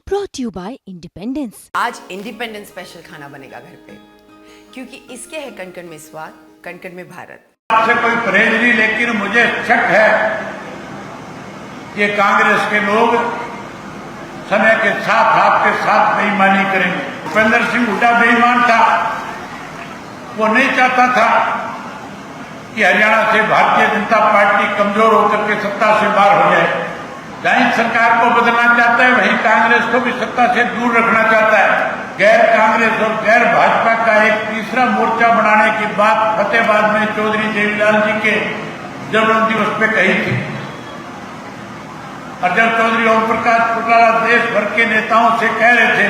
brought you by Independence। आज independence special खाना बनेगा घर पे, क्योंकि इसके है कण-कण में स्वाद, कण-कण में भारत। आपसे कोई परहेज नहीं, लेकिन मुझे शक है कि कांग्रेस के लोग समय के साथ आपके साथ बेईमानी करेंगे। भूपेंद्र सिंह हुड्डा बेईमान था, वो नहीं चाहता था कि हरियाणा से भारतीय जनता पार्टी कमजोर होकर के सत्ता से बाहर हो जाए। जहां सरकार को बदलना चाहता है, वहीं कांग्रेस को भी सत्ता से दूर रखना चाहता है। गैर कांग्रेस और गैर भाजपा का एक तीसरा मोर्चा बनाने की बात फतेहाबाद में चौधरी देवीलाल जी के जन्म दिवस पे कही थी। और जब चौधरी ओम प्रकाश चौटाला देश भर के नेताओं से कह रहे थे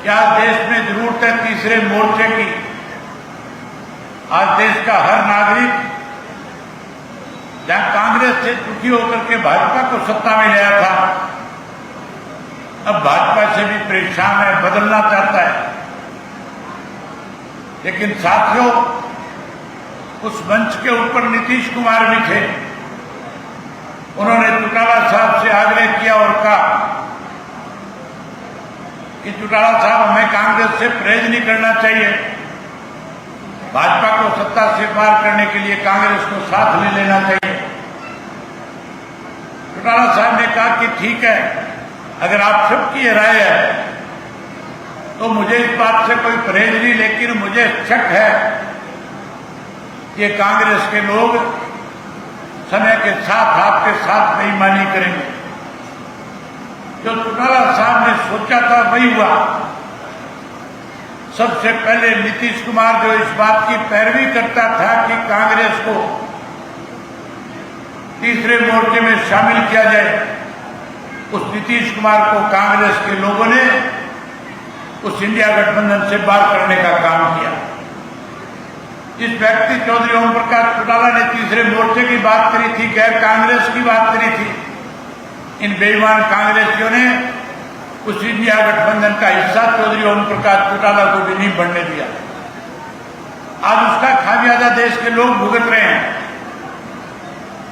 कि आज देश में जरूरत है तीसरे मोर्चे की, आज देश का हर नागरिक जहां कांग्रेस से दुखी होकर के भाजपा को सत्ता में लाया था, अब भाजपा से भी परेशान है, बदलना चाहता है। लेकिन साथियों, उस मंच के ऊपर नीतीश कुमार भी थे। उन्होंने चौटाला साहब से आग्रह किया और कहा कि चौटाला साहब, हमें कांग्रेस से परहेज नहीं करना चाहिए, भाजपा को सत्ता से पार करने के लिए कांग्रेस को साथ ले लेना चाहिए। चौटाला साहब ने कहा कि ठीक है, अगर आप सबकी राय है तो मुझे इस बात से कोई परहेज नहीं, लेकिन मुझे शक है कि कांग्रेस के लोग समय के साथ आपके साथ बेईमानी करेंगे। जो चौटाला साहब ने सोचा था वही हुआ। सबसे पहले नीतीश कुमार जो इस बात की पैरवी करता था कि कांग्रेस को तीसरे मोर्चे में शामिल किया जाए, उस नीतीश कुमार को कांग्रेस के लोगों ने उस इंडिया गठबंधन से बाहर करने का काम किया। जिस व्यक्ति चौधरी ओम प्रकाश चौटाला ने तीसरे मोर्चे की बात करी थी, गैर कांग्रेस की बात करी थी, इन बेईमान कांग्रेसियों ने उस इंडिया गठबंधन का हिस्सा चौधरी ओम प्रकाश चौटाला को भी नहीं बढ़ने दिया। आज उसका खामियाजा देश के लोग भुगत रहे हैं।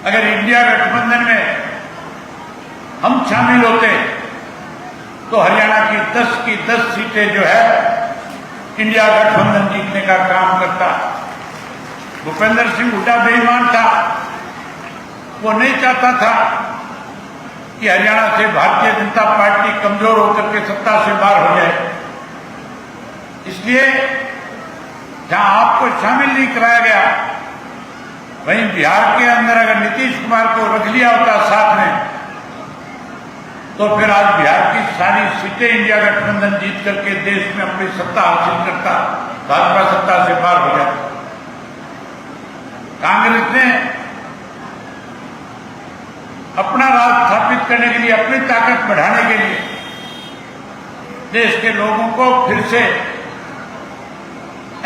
अगर इंडिया गठबंधन में हम शामिल होते तो हरियाणा की 10 सीटें जो है इंडिया गठबंधन जीतने का काम करता। भूपेंद्र सिंह हुड्डा बेईमान था, वो नहीं चाहता था कि हरियाणा से भारतीय जनता पार्टी कमजोर होकर के सत्ता से बाहर हो जाए। इसलिए जहां आपको शामिल नहीं कराया गया, वहीं बिहार के अंदर अगर नीतीश कुमार को रख लिया होता साथ में, तो फिर आज बिहार की सारी सीटें इंडिया गठबंधन जीत करके देश में अपनी सत्ता हासिल करता, भाजपा सत्ता से बाहर हो जाता। कांग्रेस ने अपना राज स्थापित करने के लिए, अपनी ताकत बढ़ाने के लिए देश के लोगों को फिर से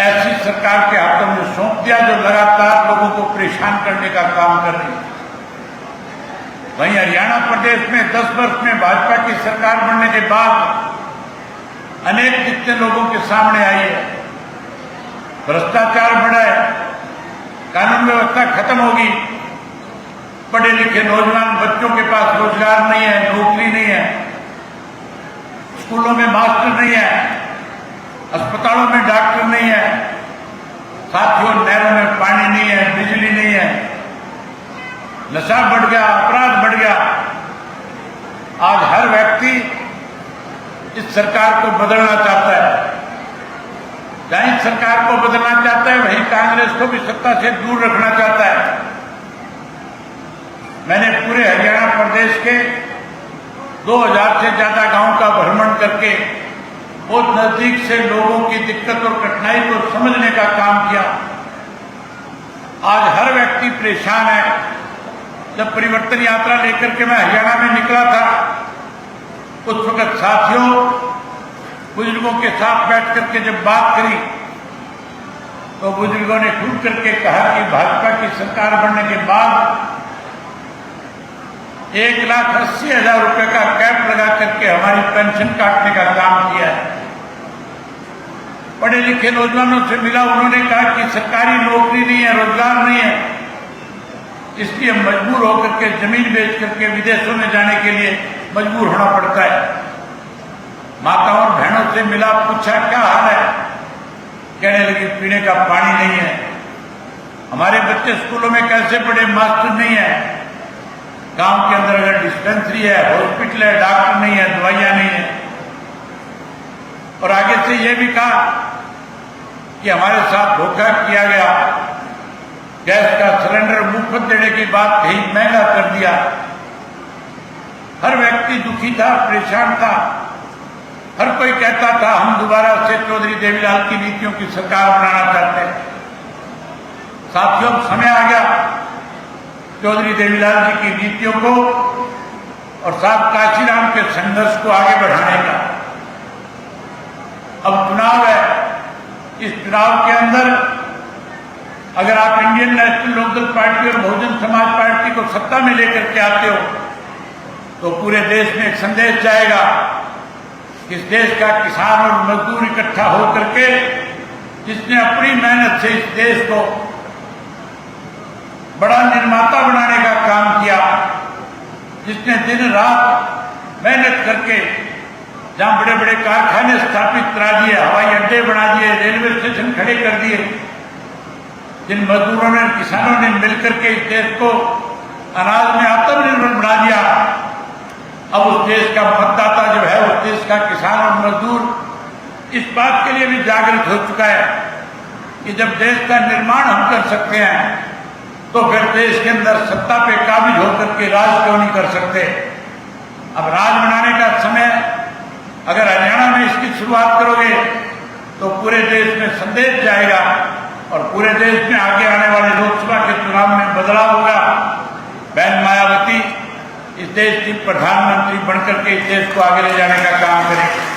ऐसी सरकार के हाथों में सौंप दिया जो लगातार लोगों को परेशान करने का काम कर रही है। वहीं हरियाणा प्रदेश में 10 वर्ष में भाजपा की सरकार बनने के बाद अनेक दिक्कतें लोगों के सामने आई है। भ्रष्टाचार बढ़ा है, कानून व्यवस्था खत्म होगी, पढ़े लिखे नौजवान बच्चों के पास रोजगार नहीं है, नौकरी नहीं है, स्कूलों में मास्टर नहीं है, अस्पतालों में डॉक्टर नहीं है, साथियों नहरों में पानी नहीं है, बिजली नहीं है, नशा बढ़ गया, अपराध बढ़ गया। आज हर व्यक्ति इस सरकार को बदलना चाहता है। जहां इस सरकार को बदलना चाहता है, वहीं कांग्रेस को भी सत्ता से दूर रखना चाहता है। मैंने पूरे हरियाणा प्रदेश के 2000 से ज्यादा गांव का भ्रमण करके बहुत नजदीक से लोगों की दिक्कत और कठिनाई को समझने का काम किया। आज हर व्यक्ति परेशान है। जब परिवर्तन यात्रा लेकर के मैं हरियाणा में निकला था, उस वक्त साथियों, बुजुर्गों के साथ बैठ करके जब बात करी तो बुजुर्गों ने खुल करके कहा कि भाजपा की सरकार बनने के बाद 1,80,000 रुपए का कैप लगा करके हमारी पेंशन काटने का काम किया है। पढ़े लिखे नौजवानों से मिला, उन्होंने कहा कि सरकारी नौकरी नहीं है, रोजगार नहीं है, इसलिए मजबूर होकर के जमीन बेच करके विदेशों में जाने के लिए मजबूर होना पड़ता है। माताओं और बहनों से मिला, पूछा क्या हाल है, कहने लगी पीने का पानी नहीं है, हमारे बच्चे स्कूलों में कैसे पढ़े, मास्टर नहीं है, गांव के अंदर अगर डिस्पेंसरी है, हॉस्पिटल है, डॉक्टर नहीं है, दवाइयां नहीं है। और आगे से यह भी कहा कि हमारे साथ धोखा किया गया, गैस का सिलेंडर मुफ्त देने की बात कही, महंगा कर दिया। हर व्यक्ति दुखी था, परेशान था। हर कोई कहता था हम दोबारा से चौधरी देवीलाल की नीतियों की सरकार बनाना चाहते हैं। साथियों, समय आ गया चौधरी देवीलाल जी की नीतियों को और साहब काशीराम के संघर्ष को आगे बढ़ाने का। अब चुनाव है, इस चुनाव के अंदर अगर आप इंडियन नेशनल लोकदल पार्टी और बहुजन समाज पार्टी को सत्ता में लेकर के आते हो तो पूरे देश में एक संदेश जाएगा कि इस देश का किसान और मजदूर इकट्ठा होकर के जिसने अपनी मेहनत से इस देश को बड़ा निर्माता बनाने का काम किया, जिसने दिन रात मेहनत करके जहां बड़े बड़े कारखाने स्थापित करा दिए, हवाई अड्डे बना दिए, रेलवे स्टेशन खड़े कर दिए, जिन मजदूरों ने, किसानों ने मिलकर के इस देश को अनाज में आत्मनिर्भर बना दिया, अब उस देश का मतदाता जो है, उस देश का किसान और मजदूर इस बात के लिए भी जागृत हो चुका है कि जब देश का निर्माण हम कर सकते हैं तो फिर देश के अंदर सत्ता पे काबिज होकर के राज क्यों नहीं कर सकते। अब राज बनाने का समय, अगर हरियाणा में इसकी शुरुआत करोगे तो पूरे देश में संदेश जाएगा और पूरे देश में आगे आने वाले लोकसभा के चुनाव में बदलाव होगा। बहन मायावती इस देश की प्रधानमंत्री बनकर के इस देश को आगे ले जाने का काम करें।